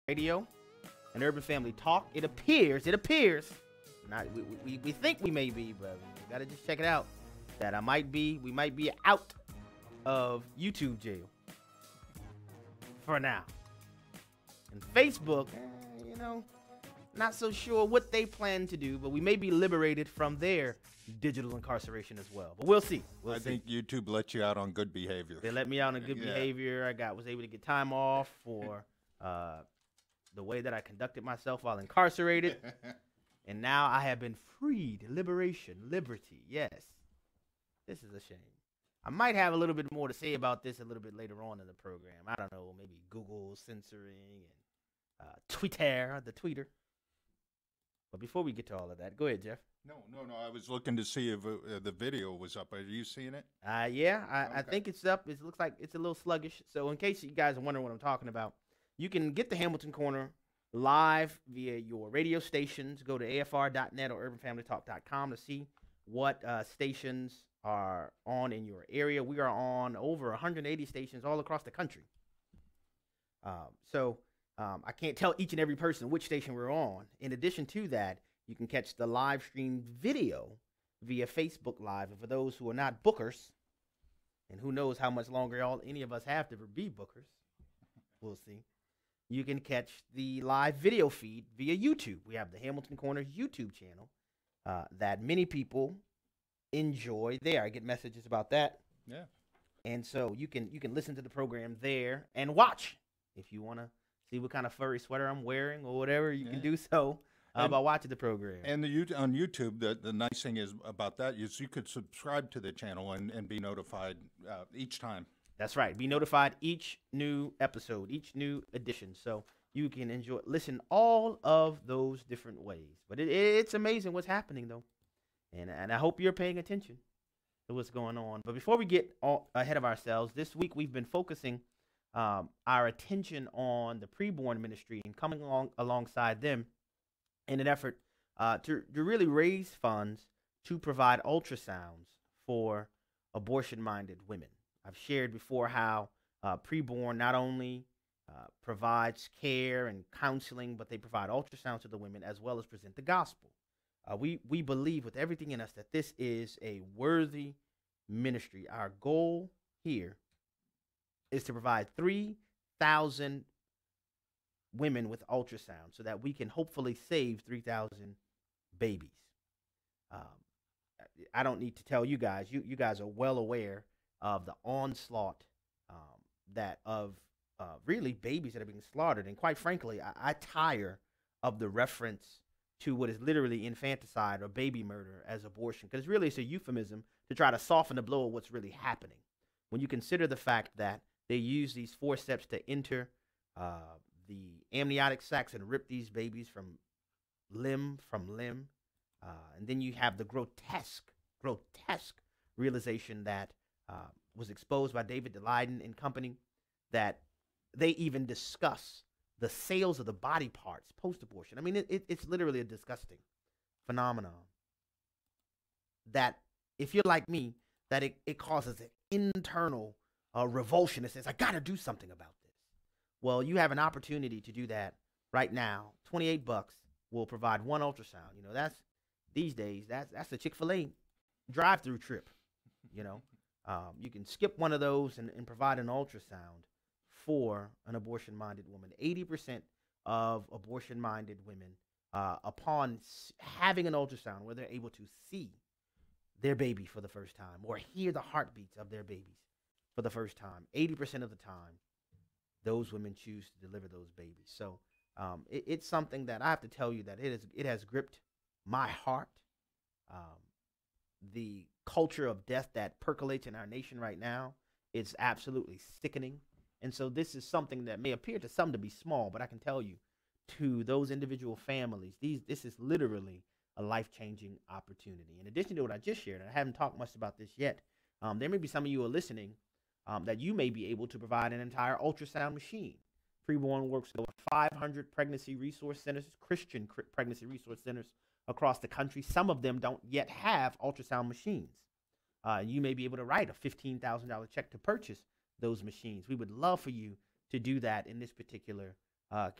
Radio and Urban Family Talk. It appears, not, we think we may be, but we got to just check it out, that we might be out of YouTube jail for now. And Facebook, not so sure what they plan to do, but we may be liberated from their digital incarceration as well. But we'll see. I think YouTube let you out on good behavior. They let me out on good behavior. Was able to get time off for the way that I conducted myself while incarcerated. And now I have been freed. Liberation, liberty. Yes. This is a shame. I might have a little bit more to say about this a little bit later on in the program. I don't know, maybe Google censoring and Twitter, the tweeter. But before we get to all of that, go ahead, Jeff. No. I was looking to see if the video was up. Are you seeing it? I think it's up. It looks like it's a little sluggish. So in case you guys are wondering what I'm talking about, you can get the Hamilton Corner live via your radio stations. Go to afr.net or urbanfamilytalk.com to see what stations are on in your area. We are on over 180 stations all across the country. I can't tell each and every person which station we're on. In addition to that, you can catch the live streamed video via Facebook Live. And for those who are not bookers, and who knows how much longer any of us have to be bookers, we'll see. You can catch the live video feed via YouTube. We have the Hamilton Corner YouTube channel that many people enjoy there. I get messages about that. Yeah. And so you can listen to the program there and watch if you want to see what kind of furry sweater I'm wearing or whatever. You can do so by watching the program. And on YouTube, the nice thing is about that is you could subscribe to the channel and be notified each time. That's right. Be notified each new episode, each new edition. So you can listen all of those different ways. But it's amazing what's happening, though. And I hope you're paying attention to what's going on. But before we get ahead of ourselves, this week we've been focusing our attention on the preborn ministry and coming alongside them in an effort to really raise funds to provide ultrasounds for abortion-minded women. I've shared before how preborn not only provides care and counseling, but they provide ultrasounds to the women as well as present the gospel. We believe with everything in us that this is a worthy ministry. Our goal here is to provide 3,000 women with ultrasound so that we can hopefully save 3,000 babies. I don't need to tell you guys. You guys are well aware of the onslaught of really babies that are being slaughtered. And quite frankly, I tire of the reference to what is literally infanticide or baby murder as abortion, because really it's a euphemism to try to soften the blow of what's really happening. When you consider the fact that they use these forceps to enter the amniotic sacs and rip these babies from limb, and then you have the grotesque realization that was exposed by David DeLayden and company, that they even discuss the sales of the body parts post-abortion. I mean, it's literally a disgusting phenomenon that, if you're like me, that it causes an internal revulsion that says, I got to do something about this. Well, you have an opportunity to do that right now. $28 will provide one ultrasound. That's these days, that's a Chick-fil-A drive-through trip. You can skip one of those and provide an ultrasound for an abortion-minded woman. 80% of abortion-minded women, upon having an ultrasound where they're able to see their baby for the first time or hear the heartbeats of their babies for the first time, 80% of the time, those women choose to deliver those babies. So it's something that I have to tell you that it has gripped my heart. The culture of death that percolates in our nation right now is absolutely sickening. And so this is something that may appear to some to be small, but I can tell you, to those individual families, this is literally a life-changing opportunity. In addition to what I just shared, and I haven't talked much about this yet, there may be some of you who are listening that you may be able to provide an entire ultrasound machine. Preborn works with over 500 pregnancy resource centers, Christian pregnancy resource centers across the country. Some of them don't yet have ultrasound machines. You may be able to write a $15,000 check to purchase those machines. We would love for you to do that in this particular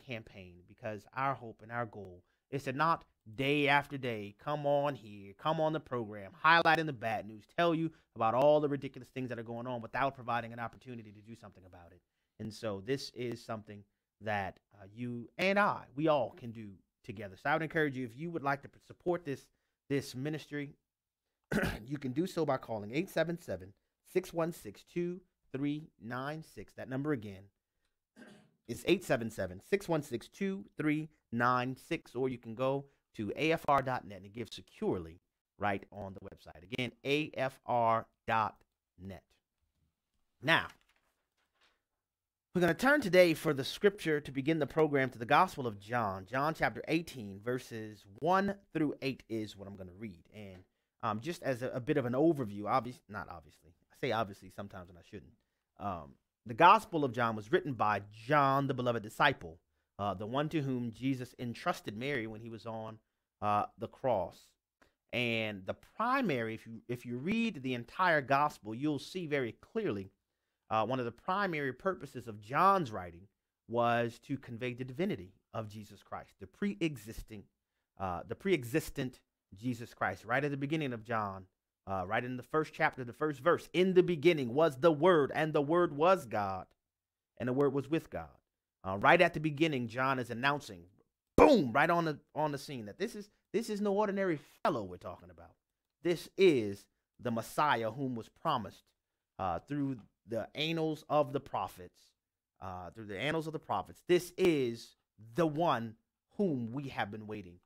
campaign, because our hope and our goal is to not day after day come on here, come on the program, highlighting the bad news, tell you about all the ridiculous things that are going on without providing an opportunity to do something about it. And so this is something that you and we all can do together. So I would encourage you, if you would like to support this ministry, you can do so by calling 877-616-2396. That number again is 877-616-2396, or you can go to afr.net and it gives securely right on the website. Again, afr.net. Now, we're going to turn today for the scripture to begin the program to the Gospel of John. John chapter 18, verses 1 through 8 is what I'm going to read. And just as a bit of an overview, not obviously. I say obviously sometimes when I shouldn't. The Gospel of John was written by John, the beloved disciple, the one to whom Jesus entrusted Mary when he was on the cross. And the primary, if you read the entire Gospel, you'll see very clearly one of the primary purposes of John's writing was to convey the divinity of Jesus Christ, the pre-existent Jesus Christ. Right at the beginning of John, right in the first chapter, the first verse, in the beginning was the Word, and the Word was God, and the Word was with God. Right at the beginning, John is announcing, boom, right on the scene, that this is no ordinary fellow we're talking about. This is the Messiah whom was promised through the annals of the prophets, This is the one whom we have been waiting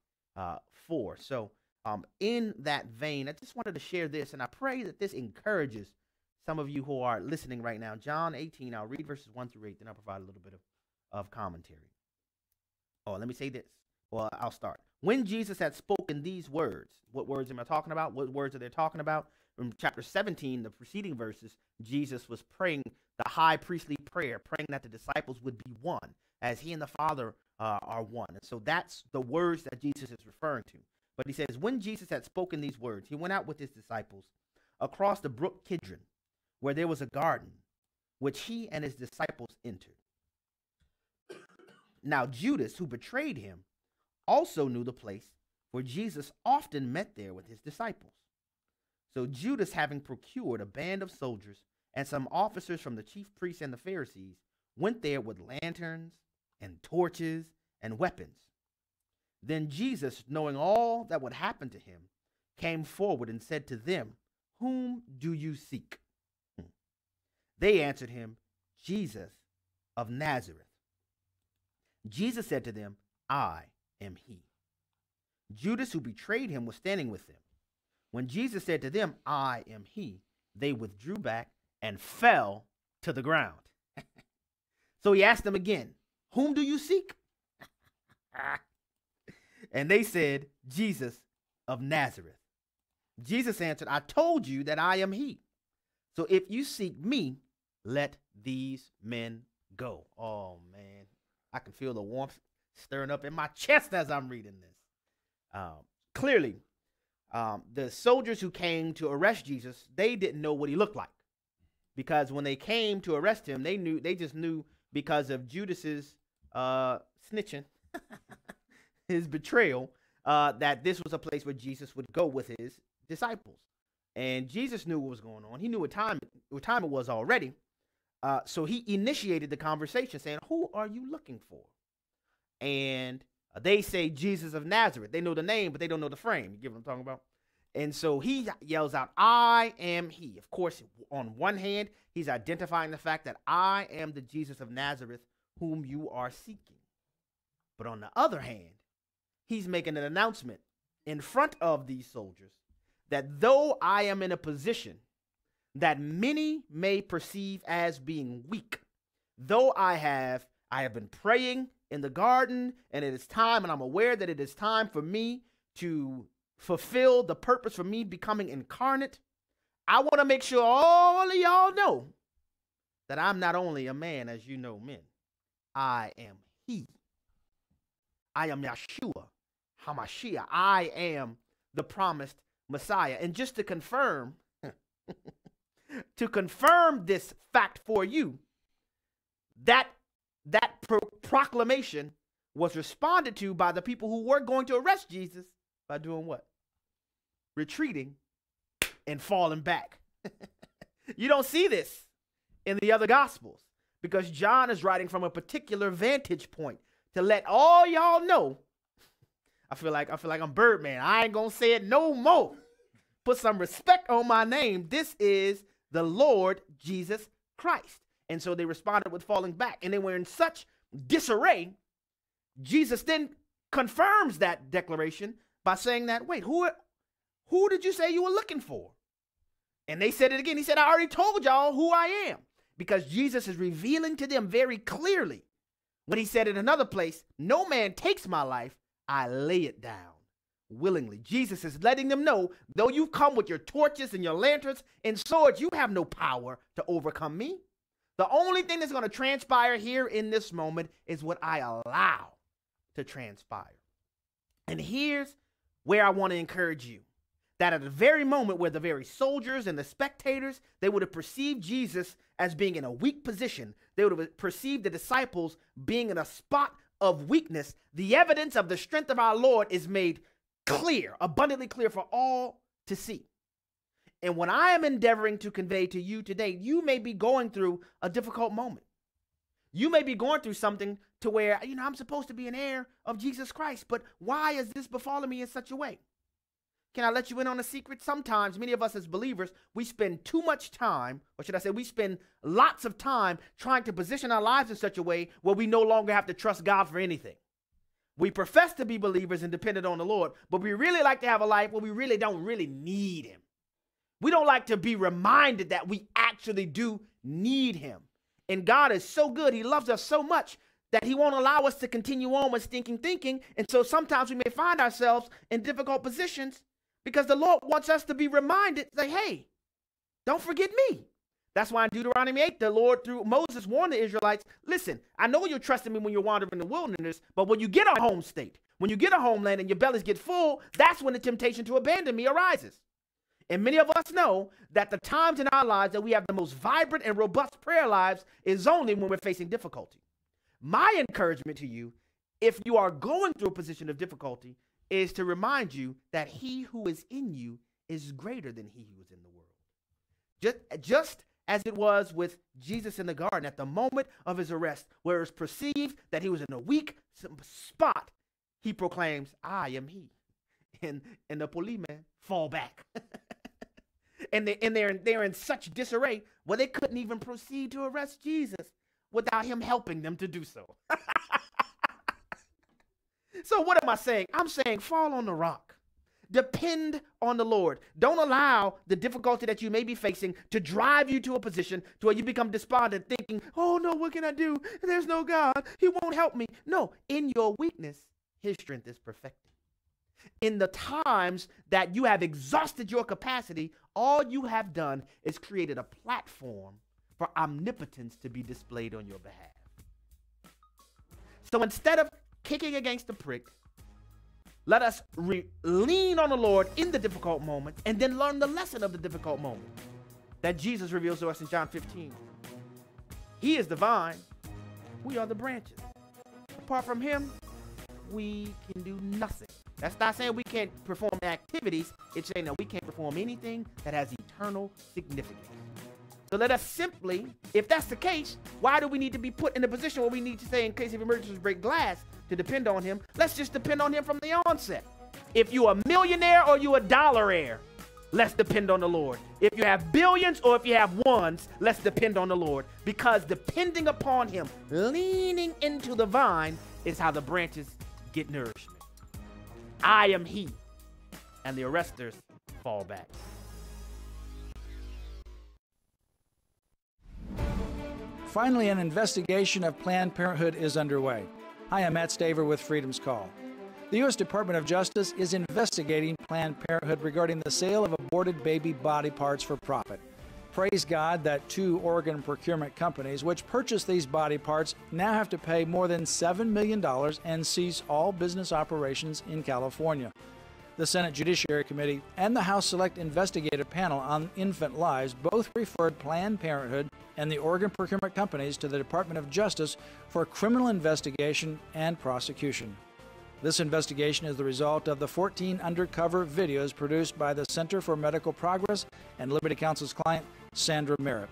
for. So in that vein, I just wanted to share this, and I pray that this encourages some of you who are listening right now. John 18, I'll read verses 1 through 8, then I'll provide a little bit of commentary. Oh, let me say this. Well, I'll start. When Jesus had spoken these words, what words am I talking about? What words are they talking about? From chapter 17, the preceding verses, Jesus was praying the high priestly prayer, praying that the disciples would be one, as he and the Father are one. And so that's the words that Jesus is referring to. But he says, when Jesus had spoken these words, he went out with his disciples across the brook Kidron, where there was a garden, which he and his disciples entered. Now Judas, who betrayed him, also knew the place, for Jesus often met there with his disciples. So Judas, having procured a band of soldiers and some officers from the chief priests and the Pharisees, went there with lanterns and torches and weapons. Then Jesus, knowing all that would happen to him, came forward and said to them, "Whom do you seek?" They answered him, "Jesus of Nazareth." Jesus said to them, "I am he." Judas, who betrayed him, was standing with them. When Jesus said to them, "I am he," they withdrew back and fell to the ground. So he asked them again, "Whom do you seek?" And they said, "Jesus of Nazareth." Jesus answered, "I told you that I am he. So if you seek me, let these men go." Oh, man. I can feel the warmth stirring up in my chest as I'm reading this. Clearly, the soldiers who came to arrest Jesus, they didn't know what he looked like, because when they came to arrest him, they just knew because of Judas's snitching, his betrayal, that this was a place where Jesus would go with his disciples. And Jesus knew what was going on. He knew what time it was already. So he initiated the conversation saying, "Who are you looking for?" And they say, "Jesus of Nazareth." They know the name, but they don't know the frame. You get what I'm talking about? And so he yells out, "I am he." Of course, on one hand, he's identifying the fact that I am the Jesus of Nazareth whom you are seeking. But on the other hand, he's making an announcement in front of these soldiers that though I am in a position that many may perceive as being weak, though I have been praying in the garden, and it is time, and I'm aware that it is time for me to fulfill the purpose for me becoming incarnate, I want to make sure all of y'all know that I'm not only a man as you know men. I am he. I am Yeshua HaMashiach. I am the promised Messiah. And just to confirm, this fact for you, that proclamation was responded to by the people who were going to arrest Jesus by doing what? Retreating and falling back. You don't see this in the other Gospels because John is writing from a particular vantage point to let all y'all know. I feel like I'm Birdman. I ain't gonna say it no more. Put some respect on my name. This is the Lord Jesus Christ. And so they responded with falling back, and they were in such disarray. Jesus then confirms that declaration by saying that, wait, who did you say you were looking for? And they said it again. He said, I already told y'all who I am, because Jesus is revealing to them very clearly when he said in another place, no man takes my life, I lay it down willingly. Jesus is letting them know, though you've come with your torches and your lanterns and swords, you have no power to overcome me. The only thing that's going to transpire here in this moment is what I allow to transpire. And here's where I want to encourage you, that at the very moment where the very soldiers and the spectators, they would have perceived Jesus as being in a weak position, they would have perceived the disciples being in a spot of weakness, the evidence of the strength of our Lord is made clear, abundantly clear for all to see. And what I am endeavoring to convey to you today, you may be going through a difficult moment. You may be going through something to where, I'm supposed to be an heir of Jesus Christ, but why is this befalling me in such a way? Can I let you in on a secret? Sometimes many of us as believers, we spend too much time, or should I say we spend lots of time trying to position our lives in such a way where we no longer have to trust God for anything. We profess to be believers and dependent on the Lord, but we really like to have a life where we really don't need him. We don't like to be reminded that we actually do need him. And God is so good. He loves us so much that he won't allow us to continue on with stinking thinking. And so sometimes we may find ourselves in difficult positions because the Lord wants us to be reminded, say, hey, don't forget me. That's why in Deuteronomy 8, the Lord, through Moses, warned the Israelites, listen, I know you're trusting me when you're wandering in the wilderness, but when you get a home state, when you get a homeland and your bellies get full, that's when the temptation to abandon me arises. And many of us know that the times in our lives that we have the most vibrant and robust prayer lives is only when we're facing difficulty. My encouragement to you, if you are going through a position of difficulty, is to remind you that he who is in you is greater than he who is in the world. Just as it was with Jesus in the garden at the moment of his arrest, where it was perceived that he was in a weak spot, he proclaims, I am he. And the policemen fall back. and they're in such disarray where they couldn't even proceed to arrest Jesus without him helping them to do so. So what am I saying? I'm saying fall on the rock. Depend on the Lord. Don't allow the difficulty that you may be facing to drive you to a position to where you become despondent, thinking, oh no, what can I do? There's no God. He won't help me. No, in your weakness, his strength is perfected. In the times that you have exhausted your capacity, all you have done is created a platform for omnipotence to be displayed on your behalf. So instead of kicking against the prick, let us lean on the Lord in the difficult moment and then learn the lesson of the difficult moment that Jesus reveals to us in John 15. He is the vine. We are the branches. Apart from him, we can do nothing. That's not saying we can't perform activities. It's saying that we can't perform anything that has eternal significance. So let us simply, if that's the case, why do we need to be put in a position where we need to say, in case of emergencies, break glass to depend on him? Let's just depend on him from the onset. If you're a millionaire or you're a dollaraire, let's depend on the Lord. If you have billions or if you have ones, let's depend on the Lord. Because depending upon him, leaning into the vine, is how the branches get nourishment. I am he, and the arresters fall back. Finally, an investigation of Planned Parenthood is underway. Hi, I'm Matt Staver with Freedom's Call. The U.S. Department of Justice is investigating Planned Parenthood regarding the sale of aborted baby body parts for profit. Praise God that two organ procurement companies which purchased these body parts now have to pay more than $7 million and cease all business operations in California. The Senate Judiciary Committee and the House Select Investigative Panel on Infant Lives both referred Planned Parenthood and the organ procurement companies to the Department of Justice for criminal investigation and prosecution. This investigation is the result of the 14 undercover videos produced by the Center for Medical Progress and Liberty Counsel's client, Sandra Merritt.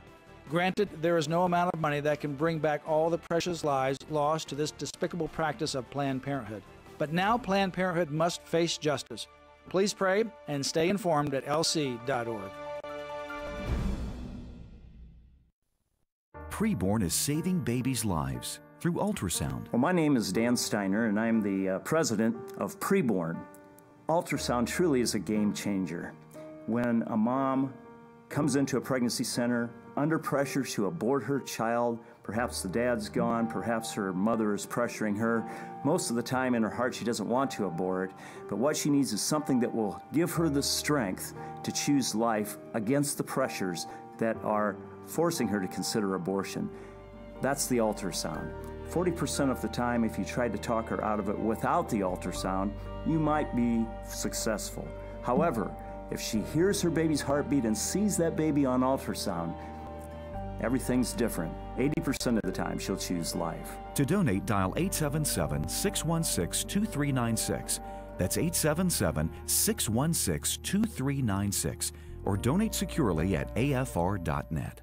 Granted, there is no amount of money that can bring back all the precious lives lost to this despicable practice of Planned Parenthood. But now Planned Parenthood must face justice. Please pray and stay informed at lc.org. Preborn is saving babies' lives through ultrasound. Well, my name is Dan Steiner, and I'm the president of Preborn. Ultrasound truly is a game changer. When a mom comes into a pregnancy center under pressure to abort her child, perhaps the dad's gone, perhaps her mother is pressuring her. Most of the time in her heart she doesn't want to abort, but what she needs is something that will give her the strength to choose life against the pressures that are forcing her to consider abortion. That's the ultrasound. 40% of the time, if you tried to talk her out of it without the ultrasound, you might be successful. However, if she hears her baby's heartbeat and sees that baby on ultrasound, everything's different. 80% of the time, she'll choose life. To donate, dial 877-616-2396. That's 877-616-2396. Or donate securely at afr.net.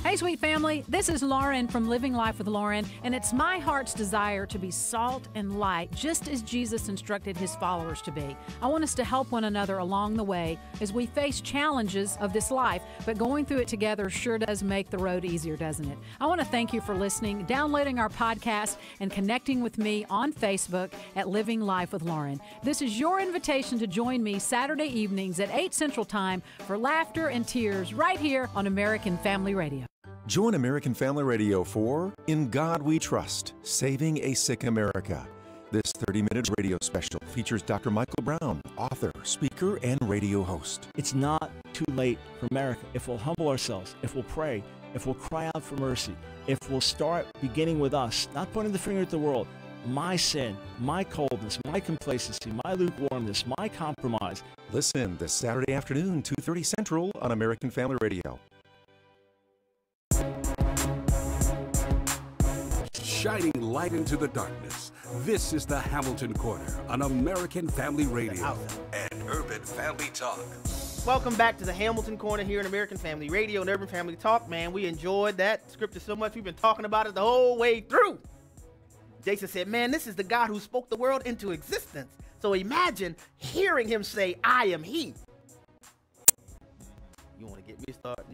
Hey, sweet family, this is Lauren from Living Life with Lauren, and it's my heart's desire to be salt and light, just as Jesus instructed his followers to be. I want us to help one another along the way as we face challenges of this life, but going through it together sure does make the road easier, doesn't it? I want to thank you for listening, downloading our podcast, and connecting with me on Facebook at Living Life with Lauren. This is your invitation to join me Saturday evenings at 8 Central Time for laughter and tears right here on American Family Radio. Join American Family Radio for In God We Trust, Saving a Sick America. This 30-minute radio special features Dr. Michael Brown, author, speaker, and radio host. It's not too late for America if we'll humble ourselves, if we'll pray, if we'll cry out for mercy, if we'll start beginning with us, not pointing the finger at the world. My sin, my coldness, my complacency, my lukewarmness, my compromise. Listen this Saturday afternoon, 2:30 Central on American Family Radio. Shining light into the darkness. This is the Hamilton Corner on American Family Radio and Urban Family Talk. Welcome back to the Hamilton Corner here in American Family Radio and Urban Family Talk. Man, we enjoyed that scripture so much. We've been talking about it the whole way through. Jason said, man, this is the God who spoke the world into existence. So imagine hearing him say, I am he. You want to get me started?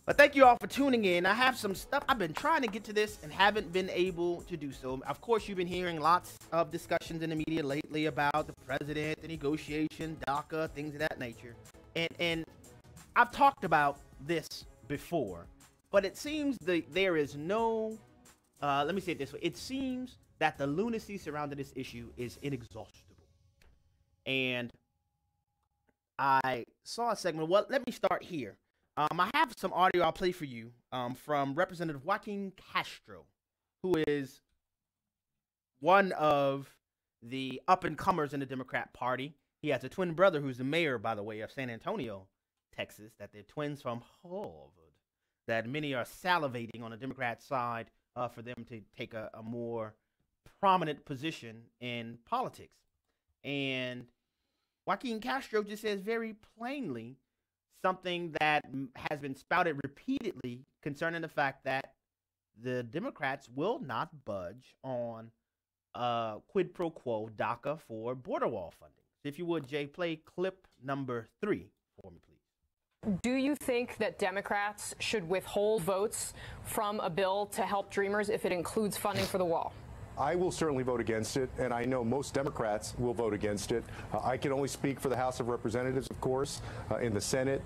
But thank you all for tuning in. I have some stuff. I've been trying to get to this and haven't been able to do so. Of course, you've been hearing lots of discussions in the media lately about the president, the negotiation, DACA, things of that nature. And I've talked about this before, but it seems there is no, let me say it this way. It seems that the lunacy surrounding this issue is inexhaustible. And I saw a segment. Well, let me start here. I have some audio I'll play for you from Representative Joaquin Castro, who is one of the up-and-comers in the Democrat Party. He has a twin brother who's the mayor, by the way, of San Antonio, Texas, that they're twins from Harvard, that many are salivating on the Democrat side for them to take a more prominent position in politics. And Joaquin Castro just says very plainly something that has been spouted repeatedly concerning the fact that the Democrats will not budge on quid pro quo DACA for border wall funding. If you would, Jay, play clip number 3 for me, please. Do you think that Democrats should withhold votes from a bill to help Dreamers if it includes funding for the wall? I will certainly vote against it, and I know most Democrats will vote against it. I can only speak for the House of Representatives, of course. In the Senate,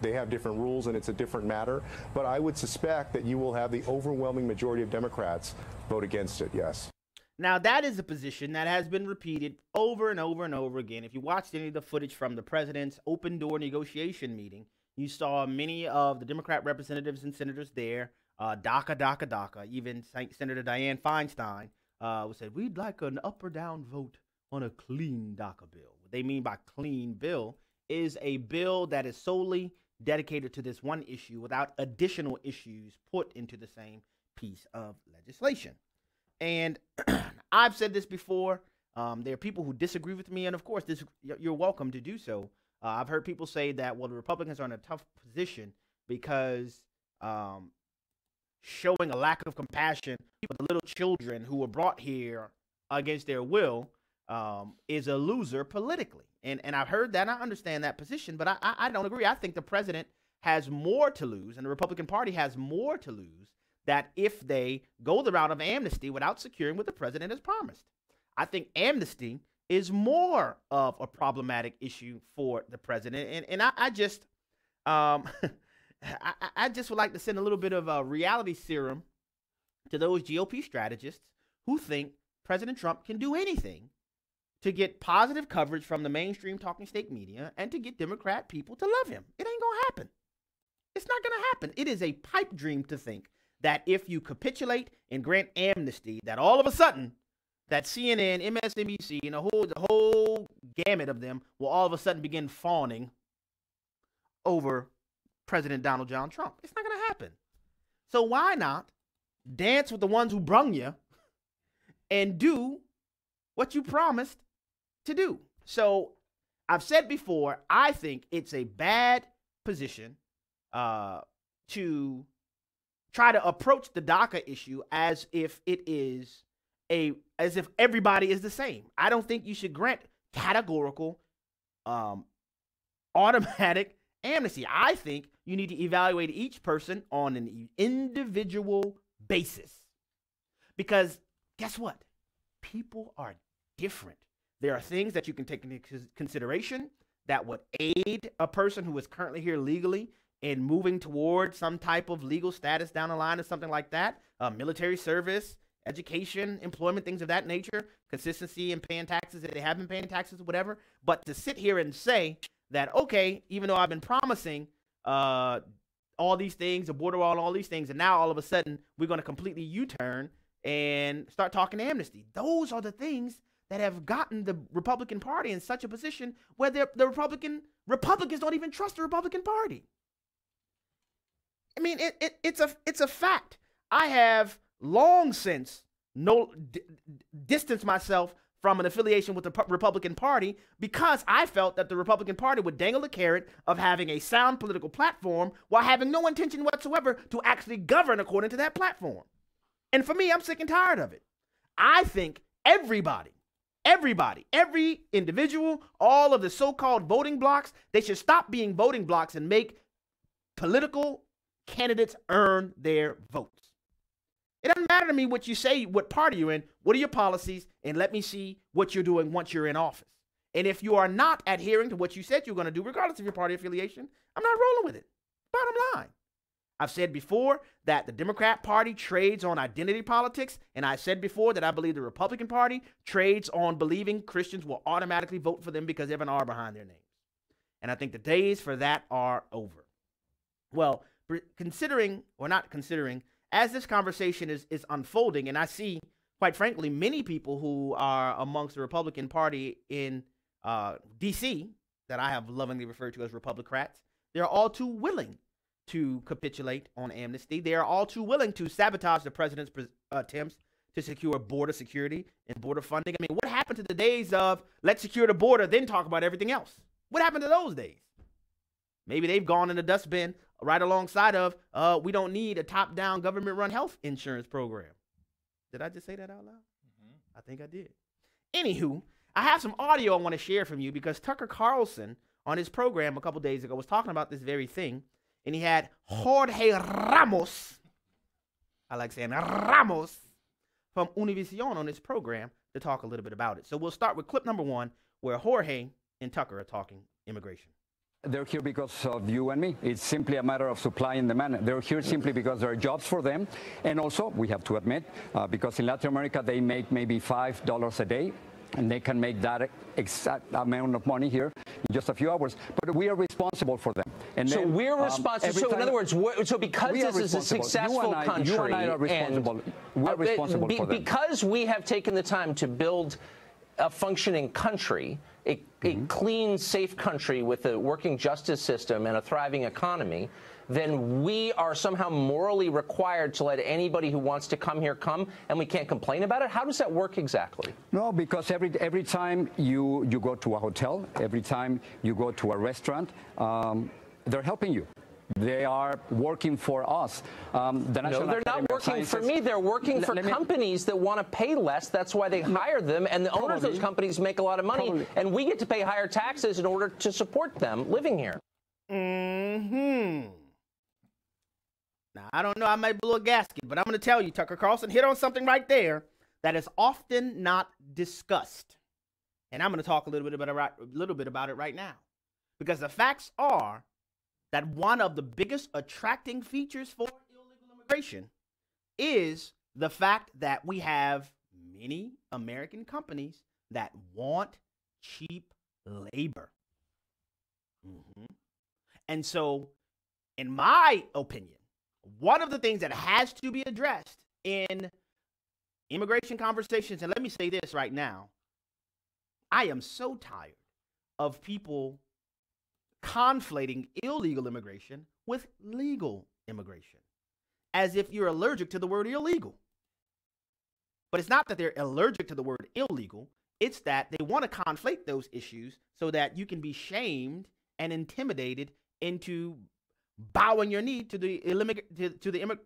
they have different rules, and it's a different matter. But I would suspect that you will have the overwhelming majority of Democrats vote against it, yes. Now, that is a position that has been repeated over and over and over again. If you watched any of the footage from the president's open-door negotiation meeting, you saw many of the Democrat representatives and senators there, DACA. Even Senator Dianne Feinstein said, we'd like an up or down vote on a clean DACA bill. they mean by clean bill is a bill that is solely dedicated to this one issue without additional issues put into the same piece of legislation. And I've said this before. There are people who disagree with me, and of course, you're welcome to do so. I've heard people say that, well, the Republicans are in a tough position because showing a lack of compassion for the little children who were brought here against their will is a loser politically. And I've heard that, and I understand that position, but I don't agree. I think the president has more to lose, and the Republican Party has more to lose, that if they go the route of amnesty without securing what the president has promised. I think amnesty is more of a problematic issue for the president. And I just I just would like to send a little bit of a reality serum to those GOP strategists who think President Trump can do anything to get positive coverage from the mainstream talking state media and to get Democrat people to love him. It ain't going to happen. It's not going to happen. It is a pipe dream to think that if you capitulate and grant amnesty, that all of a sudden that CNN, MSNBC, and the whole gamut of them will all of a sudden begin fawning over President Donald John Trump. It's not going to happen. So why not dance with the ones who brung you and do what you promised to do? So I've said before, I think it's a bad position to try to approach the DACA issue as if everybody is the same. I don't think you should grant categorical, automatic amnesty. I think you need to evaluate each person on an individual basis. Because guess what? People are different. There are things that you can take into consideration that would aid a person who is currently here legally in moving toward some type of legal status down the line or something like that. Military service, education, employment, things of that nature, consistency in paying taxes if they have been paying taxes, whatever. But to sit here and say that, okay, even though I've been promising all these things, a border wall and all these things, and now all of a sudden we're going to completely U-turn and start talking amnesty. Those are the things that have gotten the Republican Party in such a position where the Republicans don't even trust the Republican Party. I mean, it's a fact. I have long since distanced myself from an affiliation with the Republican Party because I felt that the Republican Party would dangle the carrot of having a sound political platform while having no intention whatsoever to actually govern according to that platform. And for me, I'm sick and tired of it. I think every individual, all of the so-called voting blocks, they should stop being voting blocks and make political candidates earn their votes. It doesn't matter to me what you say, what party you're in, what are your policies, and let me see what you're doing once you're in office. And if you are not adhering to what you said you're going to do, regardless of your party affiliation, I'm not rolling with it. Bottom line. I've said before that the Democrat Party trades on identity politics, and I said before that I believe the Republican Party trades on believing Christians will automatically vote for them because they have an R behind their names. And I think the days for that are over. Well, considering, or not considering, as this conversation is unfolding, and I see, quite frankly, many people who are amongst the Republican Party in D.C., that I have lovingly referred to as Republicrats, they're all too willing to capitulate on amnesty. They are all too willing to sabotage the president's attempts to secure border security and border funding. I mean, what happened to the days of let's secure the border, then talk about everything else? What happened to those days? Maybe they've gone in the dustbin right alongside of we don't need a top-down government-run health insurance program. Did I just say that out loud? I think I did. Anywho, I have some audio I want to share from you because Tucker Carlson on his program a couple days ago was talking about this very thing. And he had Jorge Ramos, I like saying Ramos, from Univision on his program to talk a little bit about it. So we'll start with clip number 1, where Jorge and Tucker are talking immigration. They're here because of you and me. It's simply a matter of supply and demand. They're here simply because there are jobs for them. And also, we have to admit, because in Latin America, they make maybe $5 a day. And they can make that exact amount of money here in just a few hours. But we are responsible for them. And so then, we're responsible. So in other words, so because this is a successful country, you and I are responsible. We're responsible for them. Because we have taken the time to build a functioning country, a clean, safe country with a working justice system and a thriving economy, then we are somehow morally required to let anybody who wants to come here come, and we can't complain about it? How does that work exactly? No, because every time you go to a hotel, every time you go to a restaurant, they're helping you. They are working for us. No, they're not working for me. They're working for companies that want to pay less. That's why they hire them, and the owners of those companies make a lot of money, and we get to pay higher taxes in order to support them living here. Now, I don't know, I might blow a gasket, but I'm going to tell you, Tucker Carlson hit on something right there that is often not discussed. And I'm going to talk a little bit about it right now. Because the facts are that one of the biggest attracting features for illegal immigration is the fact that we have many American companies that want cheap labor. And so, in my opinion, one of the things that has to be addressed in immigration conversations, and let me say this right now, I am so tired of people conflating illegal immigration with legal immigration, as if you're allergic to the word illegal. But it's not that they're allergic to the word illegal, it's that they want to conflate those issues so that you can be shamed and intimidated into bowing your knee to the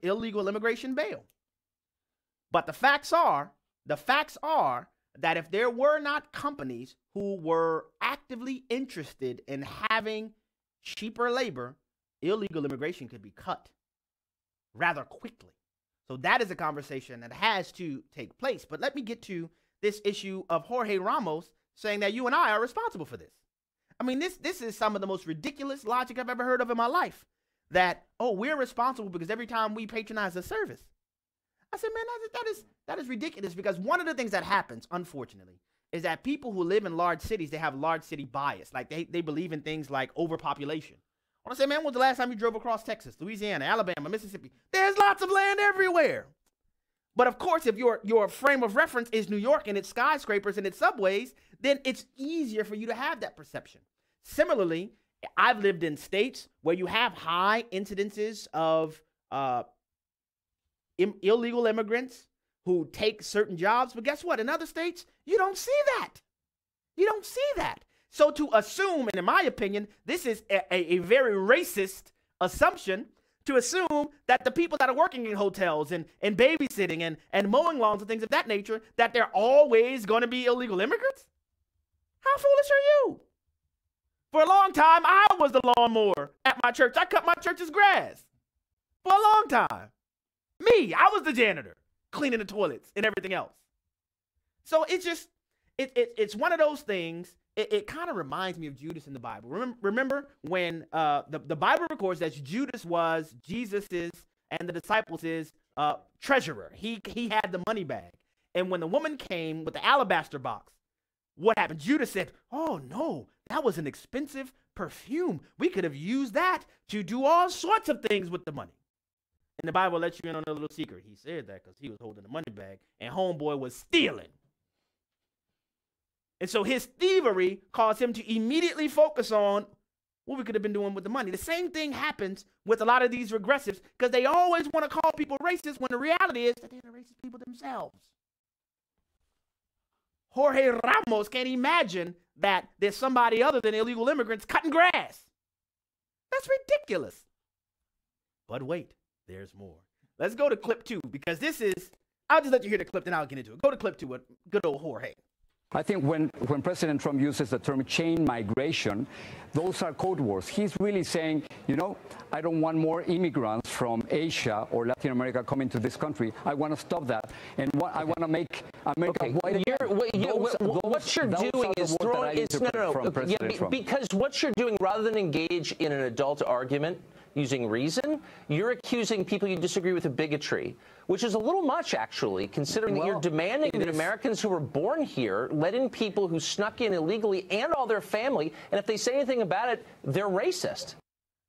illegal immigration bail. But the facts are that if there were not companies who were actively interested in having cheaper labor, illegal immigration could be cut rather quickly. So that is a conversation that has to take place. But let me get to this issue of Jorge Ramos saying that you and I are responsible for this. I mean, this is some of the most ridiculous logic I've ever heard of in my life. That, oh, we're responsible because every time we patronize a service. I said, man, that is ridiculous, because one of the things that happens, unfortunately, is that people who live in large cities, they have large city bias. Like they believe in things like overpopulation. I want to say, man, when was the last time you drove across Texas, Louisiana, Alabama, Mississippi? There's lots of land everywhere. But of course, if your frame of reference is New York and its skyscrapers and its subways, then it's easier for you to have that perception. Similarly, I've lived in states where you have high incidences of illegal immigrants who take certain jobs. But guess what? In other states, you don't see that. You don't see that. So to assume, and in my opinion, this is a very racist assumption, to assume that the people that are working in hotels and babysitting and mowing lawns and things of that nature, that they're always going to be illegal immigrants? How foolish are you? For a long time, I was the lawnmower at my church. I cut my church's grass for a long time. Me, I was the janitor, cleaning the toilets and everything else. So it's just, it's one of those things. It kind of reminds me of Judas in the Bible. Remember when the Bible records that Judas was Jesus's and the disciples' treasurer. He had the money bag. And when the woman came with the alabaster box, what happened? Judas said, oh no, that was an expensive perfume. We could have used that to do all sorts of things with the money. And the Bible lets you in on a little secret. He said that because he was holding the money bag and homeboy was stealing. And so his thievery caused him to immediately focus on what we could have been doing with the money. The same thing happens with a lot of these regressives, because they always want to call people racist when the reality is that they're the racist people themselves. Jorge Ramos can't imagine that there's somebody other than illegal immigrants cutting grass. That's ridiculous. But wait, there's more. Let's go to clip 2, because this is, I'll just let you hear the clip, then I'll get into it. Go to clip 2 with good old Jorge. I think when President Trump uses the term chain migration, those are code words. He's really saying, you know, I don't want more immigrants from Asia or Latin America coming to this country. I want to stop that. And I want to make America white again. What you're doing is throwing, because what you're doing, rather than engage in an adult argument using reason, you're accusing people you disagree with of bigotry, which is a little much, actually, considering that you're demanding that Americans who were born here let in people who snuck in illegally and all their family, and if they say anything about it, they're racist.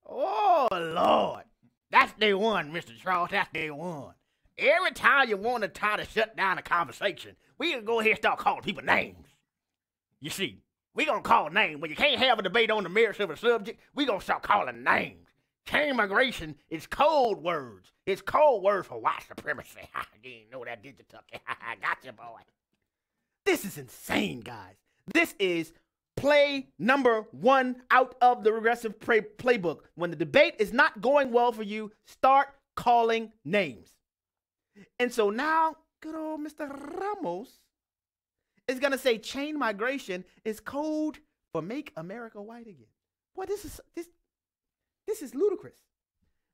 Oh, Lord. That's day one, Mr. Charles. That's day one. Every time you want to try to shut down a conversation, we can go ahead and start calling people names. You see, We gonna call names. When you can't have a debate on the merits of a subject, we gonna start calling names. Chain migration is code words. It's code words for white supremacy. You didn't know that, did you, Tucky? Gotcha, boy. This is insane, guys. This is play number 1 out of the regressive playbook. When the debate is not going well for you, start calling names. And so now, good old Mr. Ramos is going to say chain migration is code for make America white again. Boy, this is ludicrous.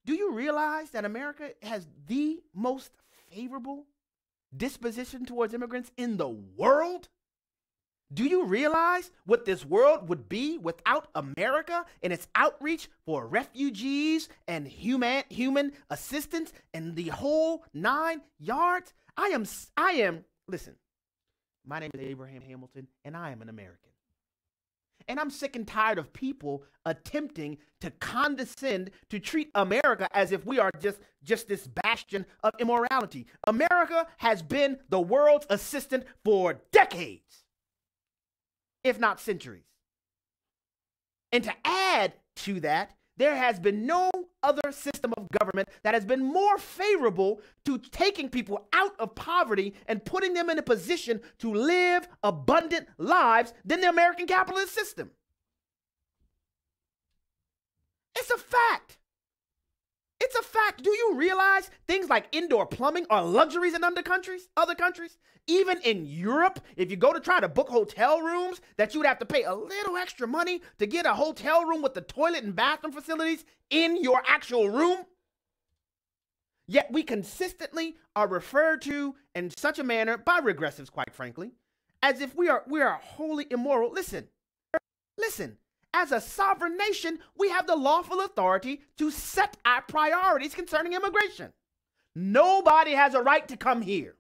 Do you realize that America has the most favorable disposition towards immigrants in the world? Do you realize what this world would be without America and its outreach for refugees and human assistance and the whole 9 yards? I am, listen, my name is Abraham Hamilton, and I am an American. And I'm sick and tired of people attempting to condescend to treat America as if we are just this bastion of immorality. America has been the world's assistant for decades, if not centuries. And to add to that, there has been no other system of government that has been more favorable to taking people out of poverty and putting them in a position to live abundant lives than the American capitalist system. It's a fact. It's a fact. Do you realize things like indoor plumbing are luxuries in other countries? Even in Europe, if you go to try to book hotel rooms, that you would have to pay a little extra money to get a hotel room with the toilet and bathroom facilities in your actual room. Yet we consistently are referred to in such a manner by regressives, quite frankly, as if we are wholly immoral. Listen. As a sovereign nation, we have the lawful authority to set our priorities concerning immigration. Nobody has a right to come here.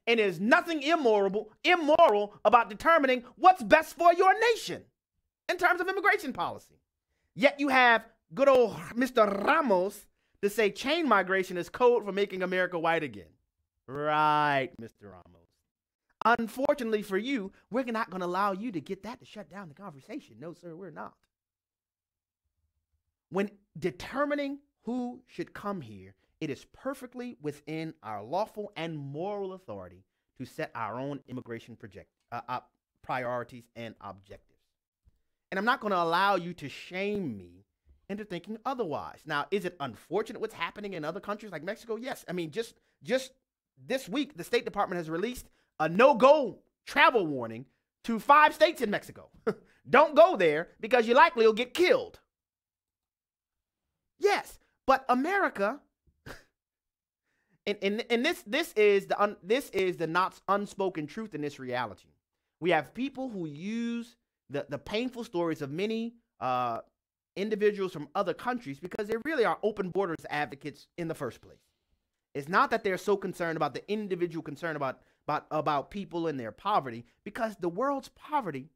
And there's nothing immoral about determining what's best for your nation in terms of immigration policy. Yet you have good old Mr. Ramos to say chain migration is code for making America white again. Right, Mr. Ramos. Unfortunately for you, we're not going to allow you to get that to shut down the conversation. No, sir, we're not. When determining who should come here, it is perfectly within our lawful and moral authority to set our own immigration priorities and objectives. And I'm not going to allow you to shame me into thinking otherwise. Now, is it unfortunate what's happening in other countries like Mexico? Yes. I mean, just this week, the State Department has released a no-go travel warning to 5 states in Mexico. Don't go there because you likely will get killed. Yes, but America, and this is the not unspoken truth in this reality. We have people who use the painful stories of many individuals from other countries because they really are open borders advocates in the first place. It's not that they're so concerned about the individual concern about people and their poverty, because the world's poverty,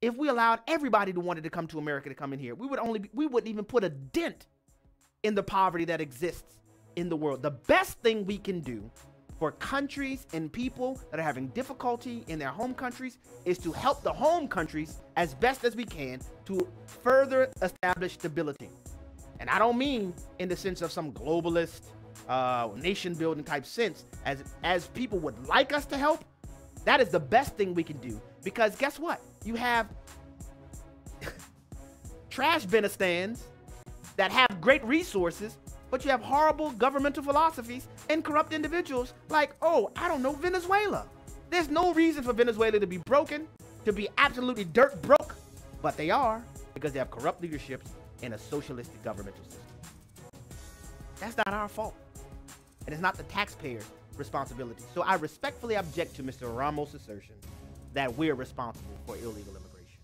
if we allowed everybody who wanted to come to America to come in here, we wouldn't even put a dent in the poverty that exists in the world. The best thing we can do for countries and people that are having difficulty in their home countries is to help the home countries as best as we can to further establish stability. And I don't mean in the sense of some globalist nation building type sense, as people would like us to help. That is the best thing we can do, because guess what? You have trash Benistans that have great resources, but you have horrible governmental philosophies and corrupt individuals like, oh, I don't know, Venezuela. There's no reason for Venezuela to be broken, to be absolutely dirt broke, but they are, because they have corrupt leaderships and a socialistic governmental system. That's not our fault. And it's not the taxpayer's responsibility. So I respectfully object to Mr. Ramos' assertion that we're responsible for illegal immigration.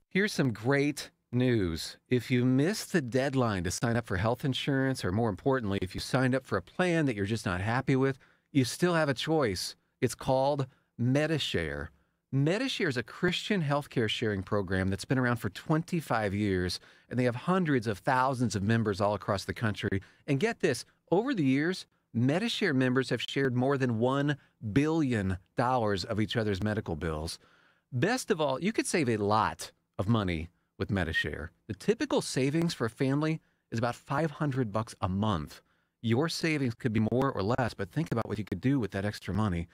Here's some great news. If you missed the deadline to sign up for health insurance, or more importantly, if you signed up for a plan that you're just not happy with, you still have a choice. It's called MediShare. MediShare is a Christian healthcare sharing program that's been around for 25 years, and they have hundreds of thousands of members all across the country. And get this, over the years, MediShare members have shared more than $1 billion of each other's medical bills. Best of all, you could save a lot of money with MediShare. The typical savings for a family is about $500 a month. Your savings could be more or less, but think about what you could do with that extra money.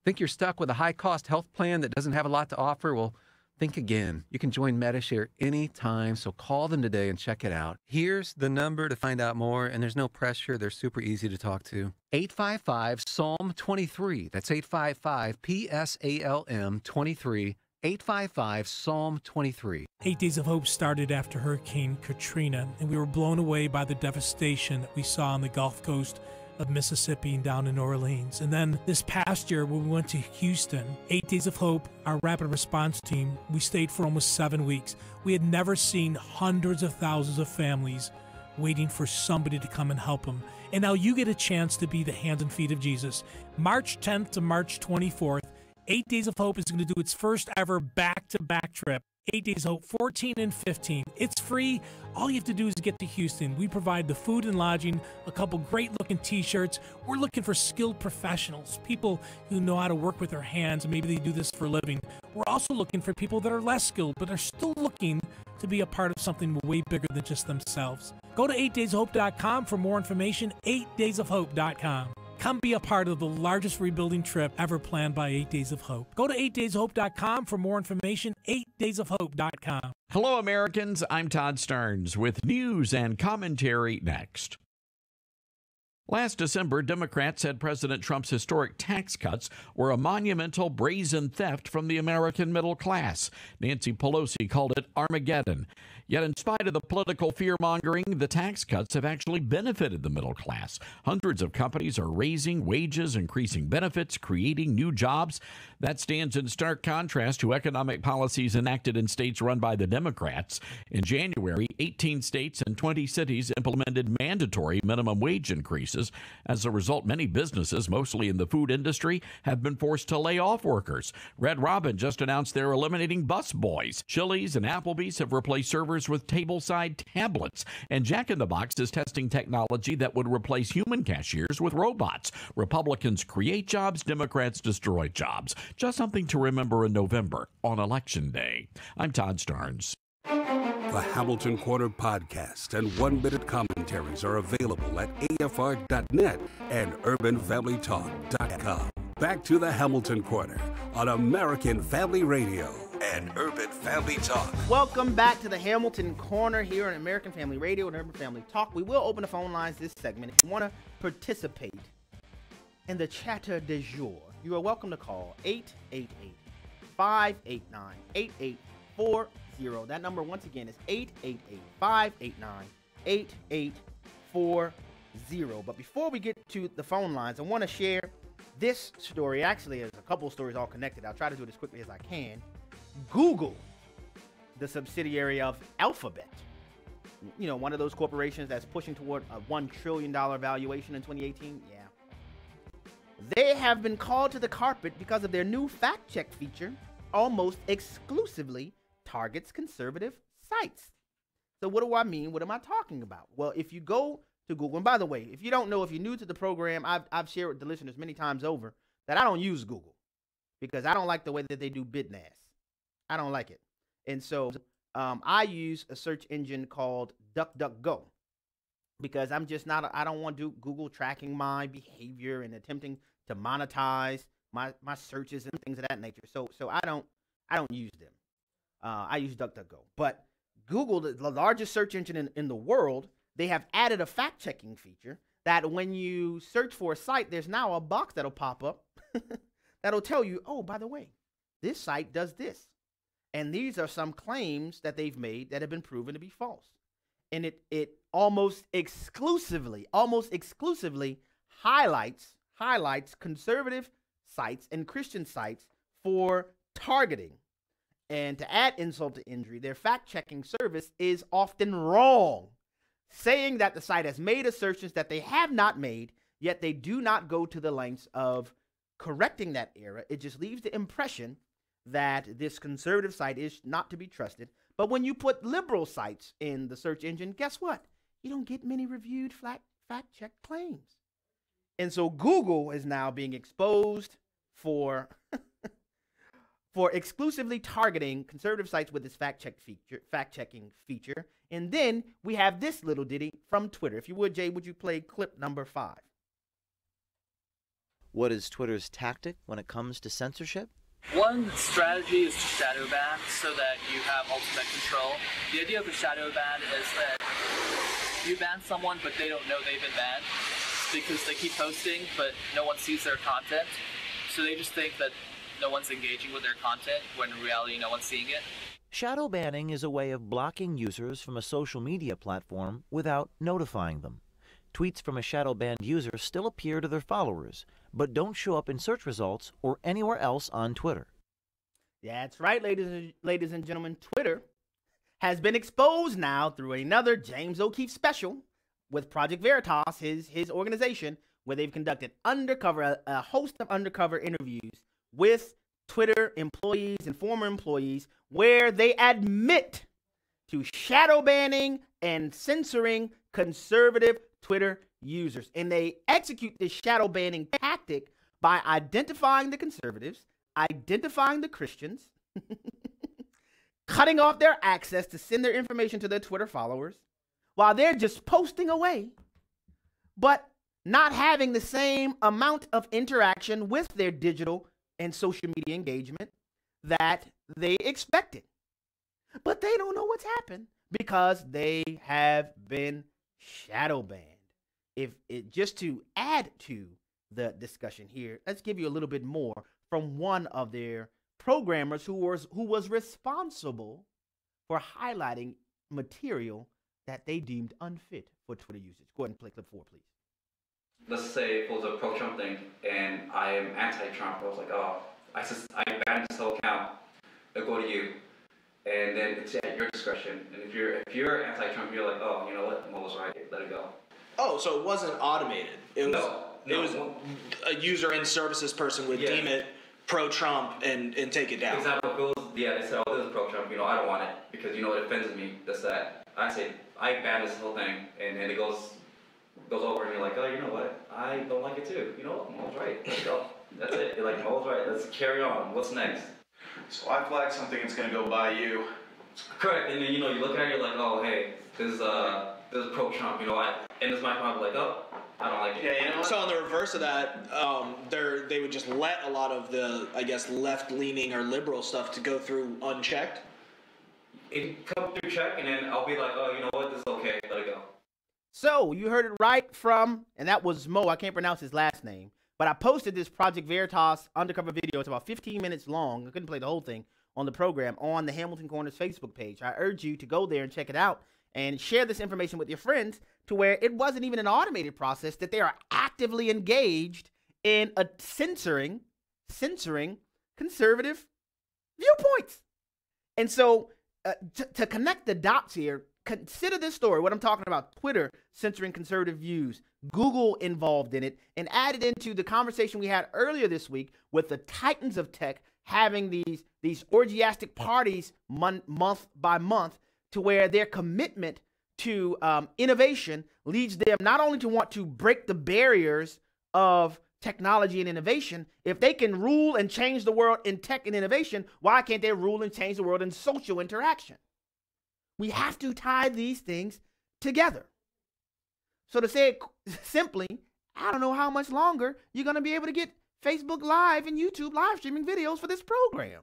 Think you're stuck with a high-cost health plan that doesn't have a lot to offer? Well, think again. You can join MediShare anytime, so call them today and check it out. Here's the number to find out more, and there's no pressure. They're super easy to talk to. 855-PSALM-23. That's 855-PSALM-23. 855-PSALM-23. 8 Days of Hope started after Hurricane Katrina, and we were blown away by the devastation that we saw on the Gulf Coast of Mississippi and down in New Orleans. And then this past year when we went to Houston, 8 Days of Hope, our rapid response team, we stayed for almost 7 weeks. We had never seen hundreds of thousands of families waiting for somebody to come and help them. And now you get a chance to be the hands and feet of Jesus. March 10th to March 24th, 8 Days of Hope is going to do its first ever back-to-back trip. 8 Days of Hope, 14 and 15. It's free. All you have to do is get to Houston. We provide the food and lodging, a couple great-looking T-shirts. We're looking for skilled professionals, people who know how to work with their hands, and maybe they do this for a living. We're also looking for people that are less skilled, but are still looking to be a part of something way bigger than just themselves. Go to 8daysofhope.com for more information, 8daysofhope.com. Come be a part of the largest rebuilding trip ever planned by 8 Days of Hope. Go to 8daysofhope.com for more information, 8daysofhope.com. Hello, Americans. I'm Todd Stearns with news and commentary next. Last December, Democrats said President Trump's historic tax cuts were a monumental brazen theft from the American middle class. Nancy Pelosi called it Armageddon. Yet in spite of the political fear-mongering, the tax cuts have actually benefited the middle class. Hundreds of companies are raising wages, increasing benefits, creating new jobs. That stands in stark contrast to economic policies enacted in states run by the Democrats. In January, 18 states and 20 cities implemented mandatory minimum wage increases. As a result, many businesses, mostly in the food industry, have been forced to lay off workers. Red Robin just announced they're eliminating bus boys. Chili's and Applebee's have replaced servers with tableside tablets. And Jack in the Box is testing technology that would replace human cashiers with robots. Republicans create jobs, Democrats destroy jobs. Just something to remember in November on Election Day. I'm Todd Stearns. The Hamilton Corner podcast and one-minute commentaries are available at afr.net and urbanfamilytalk.com. Back to the Hamilton Corner on American Family Radio and Urban Family Talk. Welcome back to the Hamilton Corner here on American Family Radio and Urban Family Talk. We will open the phone lines this segment. If you want to participate in the chatter du jour, you are welcome to call 888-589-8840. That number, once again, is 888-589-8840. But before we get to the phone lines, I want to share this story. Actually, there's a couple of stories all connected. I'll try to do it as quickly as I can. Google, the subsidiary of Alphabet, you know, one of those corporations that's pushing toward a $1 trillion valuation in 2018. Yeah. They have been called to the carpet because of their new fact check feature almost exclusively targets conservative sites. So what do I mean? What am I talking about? Well, if you go to Google, and by the way, if you don't know, if you're new to the program, I've shared with the listeners many times over that I don't use Google because I don't like the way that they do BitNAS. I don't like it. And so I use a search engine called DuckDuckGo because I'm just not, I don't want to do Google tracking my behavior and attempting to monetize my searches and things of that nature. So I don't use them. I use DuckDuckGo. But Google, the largest search engine in the world, they have added a fact-checking feature that when you search for a site, there's now a box that'll pop up that'll tell you, oh, by the way, this site does this. And these are some claims that they've made that have been proven to be false. And it almost exclusively highlights conservative sites and Christian sites for targeting. And to add insult to injury, their fact-checking service is often wrong, saying that the site has made assertions that they have not made, yet they do not go to the lengths of correcting that error. It just leaves the impression that this conservative site is not to be trusted. But when you put liberal sites in the search engine, guess what? You don't get many reviewed fact-check claims. And so Google is now being exposed for for exclusively targeting conservative sites with its fact-checking feature. And then we have this little ditty from Twitter. If you would, Jay, would you play clip number 5? What is Twitter's tactic when it comes to censorship? One strategy is to shadow ban so that you have ultimate control. The idea of a shadow ban is that you ban someone but they don't know they've been banned because they keep posting but no one sees their content. So they just think that no one's engaging with their content when in reality no one's seeing it. Shadow banning is a way of blocking users from a social media platform without notifying them. Tweets from a shadow banned user still appear to their followers, but don't show up in search results or anywhere else on Twitter. That's right, ladies and gentlemen. Twitter has been exposed now through another James O'Keefe special with Project Veritas, his organization, where they've conducted a host of undercover interviews with Twitter employees and former employees, where they admit to shadow banning and censoring conservative Twitter users. And they execute this shadow banning tactic by identifying the conservatives, identifying the Christians, cutting off their access to send their information to their Twitter followers, while they're just posting away, but not having the same amount of interaction with their digital and social media engagement that they expected. But they don't know what's happened because they have been shadow banned. Just to add to the discussion here, let's give you a little bit more from one of their programmers who was responsible for highlighting material that they deemed unfit for Twitter users. Go ahead and play clip 4, please. Let's say if it was a pro-Trump thing and I am anti-Trump, I was like, oh, I banned this whole account. It'll go to you, and then it's at your discretion. And if you're anti-Trump, you're like, oh, you know what, Mo was right, let it go. Oh, so it wasn't automated. It was a user and services person would deem it pro-Trump and take it down. For example, if it was, they said, oh, this is pro-Trump, I don't want it because, it offends me, this, that. I say, I ban this whole thing, and it goes over, and you're like, oh, you know what, I don't like it too. You know what, Mo's right, let's go. That's it. You're like, Mo's right, let's carry on. What's next? So I flag something, it's going to go by you. Correct, and then, you look at it, you're like, oh, hey, this is pro-Trump, and this might be like, oh, I don't like it. Yeah, so on the reverse of that, they would just let a lot of the, I guess, left-leaning or liberal stuff to go through unchecked. It comes through check, and then I'll be like, oh, you know what, this is okay, let it go. So you heard it right from, and that was Mo. I can't pronounce his last name, but I posted this Project Veritas undercover video. It's about 15 minutes long. I couldn't play the whole thing on the program on the Hamilton Corners Facebook page. I urge you to go there and check it out and share this information with your friends to where it wasn't even an automated process, that they are actively engaged in censoring conservative viewpoints. And so to connect the dots here, consider this story, what I'm talking about, Twitter censoring conservative views, Google involved in it, and added into the conversation we had earlier this week with the titans of tech having these orgiastic parties month by month, to where their commitment to innovation leads them not only to want to break the barriers of technology and innovation. If they can rule and change the world in tech and innovation, why can't they rule and change the world in social interaction? We have to tie these things together. So to say it simply, I don't know how much longer you're going to be able to get Facebook Live and YouTube live streaming videos for this program,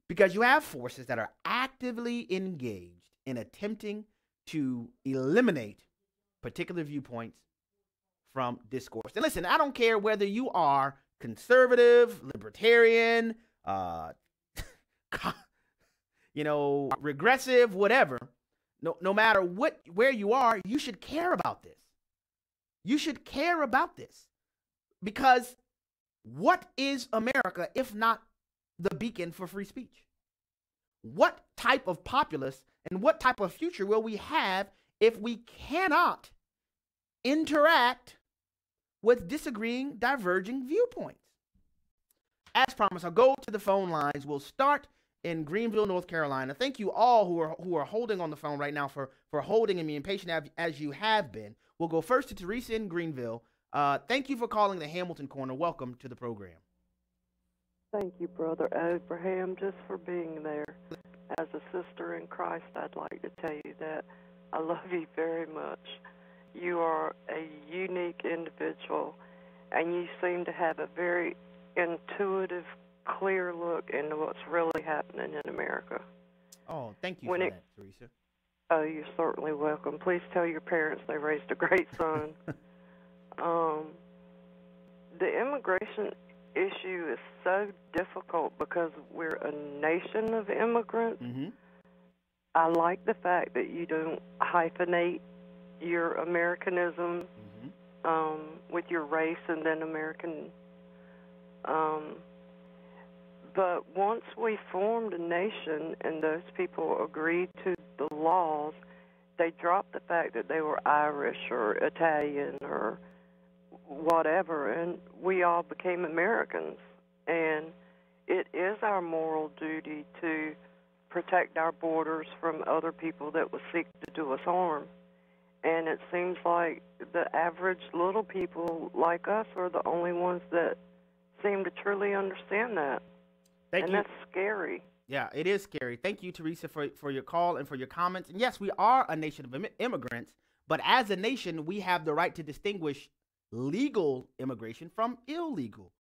because you have forces that are actively engaged in attempting to eliminate particular viewpoints from discourse. And listen, I don't care whether you are conservative, libertarian, regressive, whatever. No matter where you are, you should care about this. You should care about this, because what is America if not the beacon for free speech? What type of populace and what type of future will we have if we cannot interact with disagreeing, diverging viewpoints? As promised, I'll go to the phone lines. We'll start in Greenville, North Carolina. Thank you all who are holding on the phone right now for holding and being patient as you have been. We'll go first to Teresa in Greenville. Thank you for calling the Hamilton Corner. Welcome to the program. Thank you, Brother Abraham, just for being there. As a sister in Christ, I'd like to tell you that I love you very much. You are a unique individual, and you seem to have a very intuitive, clear look into what's really happening in America. Oh, thank you for that, Teresa. Oh, you're certainly welcome. Please tell your parents they raised a great son. The immigration issue is so difficult because we're a nation of immigrants. Mm-hmm. I like the fact that you don't hyphenate your Americanism with your race and then American. But once we formed a nation and those people agreed to the laws, they dropped the fact that they were Irish or Italian or whatever, and we all became Americans. And it is our moral duty to protect our borders from other people that would seek to do us harm. And it seems like the average little people like us are the only ones that seem to truly understand that. Thank you. That's scary. Yeah, it is scary. Thank you, Teresa, for your call and for your comments. And yes, we are a nation of immigrants, but as a nation, we have the right to distinguish legal immigration from illegal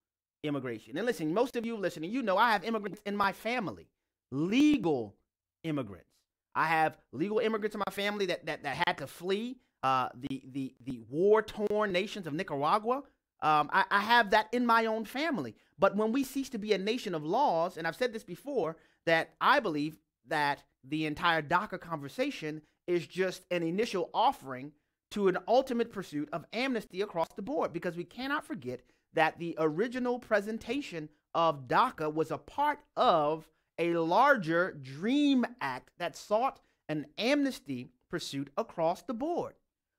immigration. And listen, most of you listening, you know I have immigrants in my family, legal immigrants. I have legal immigrants in my family that had to flee the war-torn nations of Nicaragua. I have that in my own family. But when we cease to be a nation of laws, and I've said this before, that I believe that the entire DACA conversation is just an initial offering to an ultimate pursuit of amnesty across the board, because we cannot forget that the original presentation of DACA was a part of a larger DREAM Act that sought an amnesty pursuit across the board.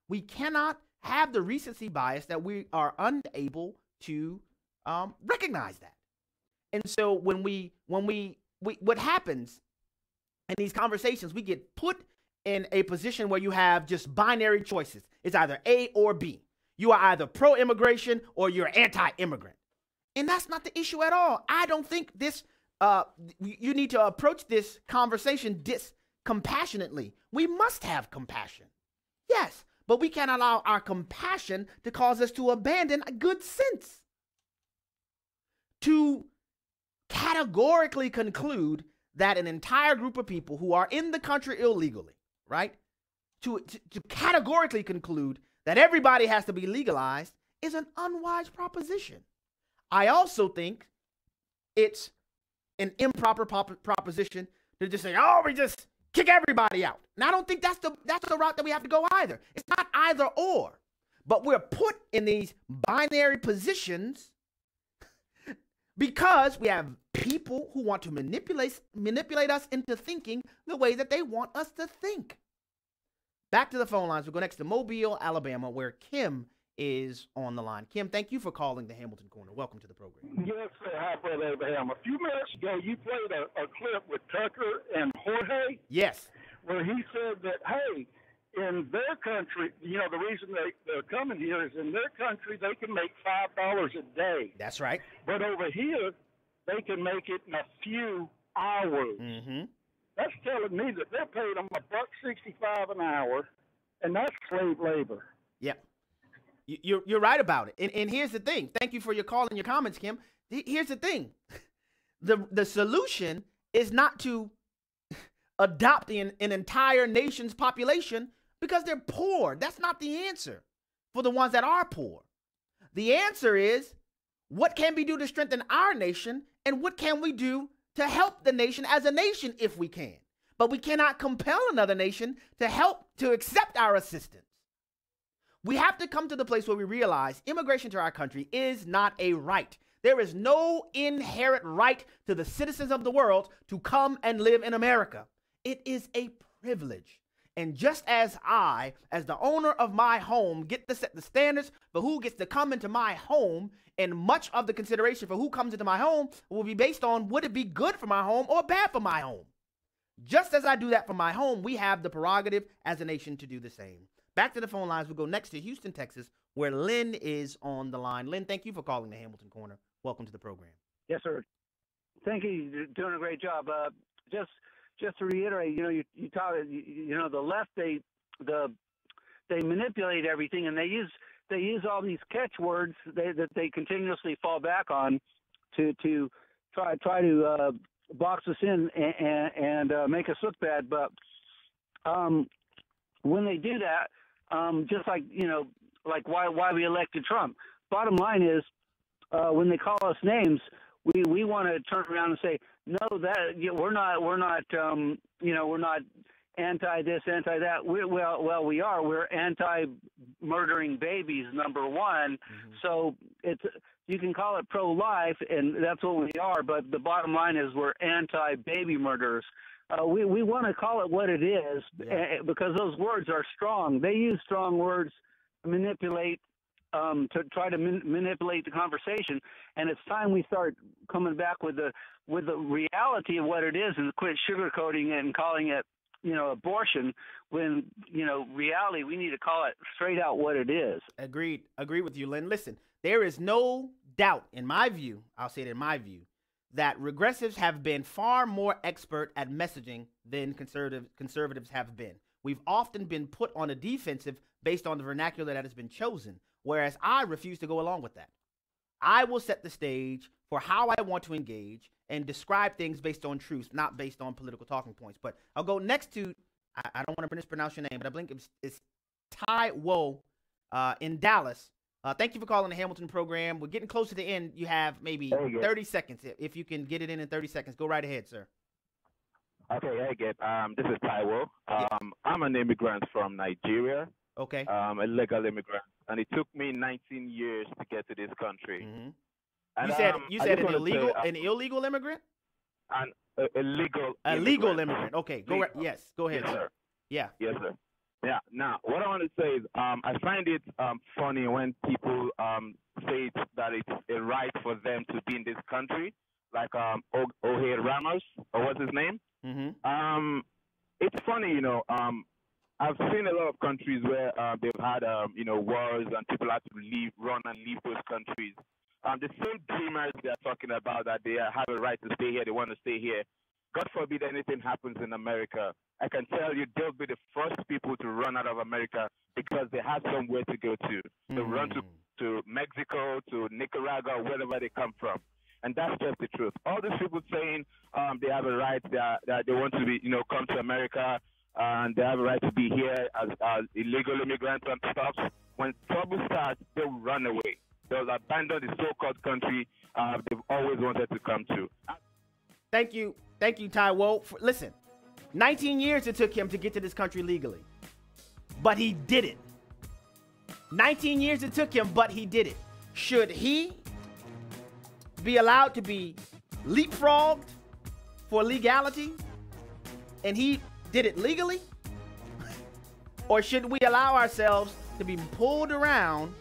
We cannot have the recency bias that we are unable to recognize that. And so when what happens in these conversations, we get put in a position where you have just binary choices. It's either A or B. You are either pro-immigration or you're anti-immigrant. And that's not the issue at all. I don't think this, you need to approach this conversation compassionately. We must have compassion. Yes, but we can't allow our compassion to cause us to abandon good sense. To categorically conclude that an entire group of people who are in the country illegally, right, to categorically conclude that everybody has to be legalized is an unwise proposition. I also think it's an improper proposition to just say, oh, we just kick everybody out. And I don't think that's the route that we have to go either. It's not either or, but we're put in these binary positions because we have people who want to manipulate us into thinking the way that they want us to think. Back to the phone lines. We'll go next to Mobile, Alabama, where Kim is on the line. Kim, thank you for calling the Hamilton Corner. Welcome to the program. Yes, sir. Hi, Brother Abraham. A few minutes ago, you played a clip with Tucker and Jorge. Yes. Where he said that, hey, in their country, you know, the reason they're coming here is in their country, they can make $5 a day. That's right. But over here, they can make it in a few hours. Mm-hmm. That's telling me that they're paying them $1.65 an hour, and that's slave labor. Yep. You're right about it. And here's the thing. Thank you for your call and your comments, Kim. Here's the thing. The solution is not to adopt an entire nation's population because they're poor. That's not the answer for the ones that are poor. The answer is, what can we do to strengthen our nation, and what can we do to help the nation as a nation if we can? But we cannot compel another nation to accept our assistance. We have to come to the place where we realize immigration to our country is not a right. There is no inherent right to the citizens of the world to come and live in America. It is a privilege. And just as I, as the owner of my home, get to set the standards for who gets to come into my home, and much of the consideration for who comes into my home will be based on would it be good for my home or bad for my home. Just as I do that for my home, we have the prerogative as a nation to do the same. Back to the phone lines. We'll go next to Houston, Texas, where Lynn is on the line. Lynn, thank you for calling the Hamilton Corner. Welcome to the program. Yes, sir. Thank you. You're doing a great job. Just to reiterate, you talk, the left, they manipulate everything, and they use all these catchwords that they continuously fall back on to try to box us in and make us look bad. But when they do that, just like why we elected Trump. Bottom line is, when they call us names, we want to turn around and say, no, that we're not anti this, anti that. We are. We're anti murdering babies, number one. Mm-hmm. So you can call it pro-life, and that's what we are. But the bottom line is we're anti-baby murderers. We want to call it what it is, because those words are strong. They use strong words to manipulate, to try to manipulate the conversation. And it's time we start coming back with the reality of what it is, and quit sugarcoating it and calling it, abortion, when, reality, we need to call it straight out what it is. Agreed. Agree with you, Lynn. Listen, there is no doubt, in my view, I'll say it in my view, that regressives have been far more expert at messaging than conservatives have been. We've often been put on a defensive based on the vernacular that has been chosen, whereas I refuse to go along with that. I will set the stage for how I want to engage and describe things based on truth, not based on political talking points. But I'll go next to, I don't want to mispronounce your name, but I believe it's Ty Woe in Dallas. Thank you for calling the Hamilton program. We're getting close to the end. You have maybe 30 seconds. If you can get it in 30 seconds, go right ahead, sir. Okay, hey, Gabe. This is Taiwo. I'm an immigrant from Nigeria. Okay. A legal immigrant. And it took me 19 years to get to this country. Mm-hmm. And, you said an illegal immigrant? A legal immigrant. Okay. Go ahead, yes, sir. Yeah. Yes, sir. Yeah. Now, what I want to say is, I find it funny when people say that it's a right for them to be in this country, like Ohe Ramos, or what's his name? Mm-hmm. It's funny, I've seen a lot of countries where they've had, wars and people have to run and leave those countries. The same dreamers they're talking about, that they have a right to stay here, they want to stay here. God forbid anything happens in America. I can tell you they'll be the first people to run out of America because they have somewhere to go to. They run to Mexico, to Nicaragua, wherever they come from. And that's just the truth. All these people saying they have a right, that they want to be, come to America, and they have a right to be here as illegal immigrants and stuff. When trouble starts, they'll run away. They'll abandon the so-called country they've always wanted to come to. Thank you, Taiwo. Listen, 19 years it took him to get to this country legally, but he did it. 19 years it took him, but he did it. Should he be allowed to be leapfrogged for legality, and he did it legally? Or should we allow ourselves to be pulled around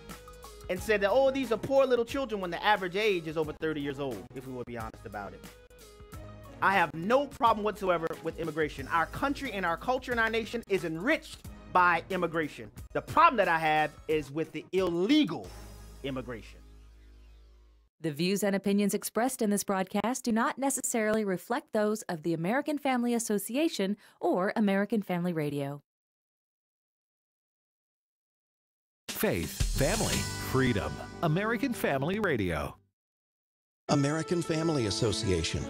and say that, oh, these are poor little children, when the average age is over 30 years old, if we would be honest about it? I have no problem whatsoever with immigration. Our country and our culture and our nation is enriched by immigration. The problem that I have is with the illegal immigration. The views and opinions expressed in this broadcast do not necessarily reflect those of the American Family Association or American Family Radio. Faith, family, freedom. American Family Radio. American Family Association.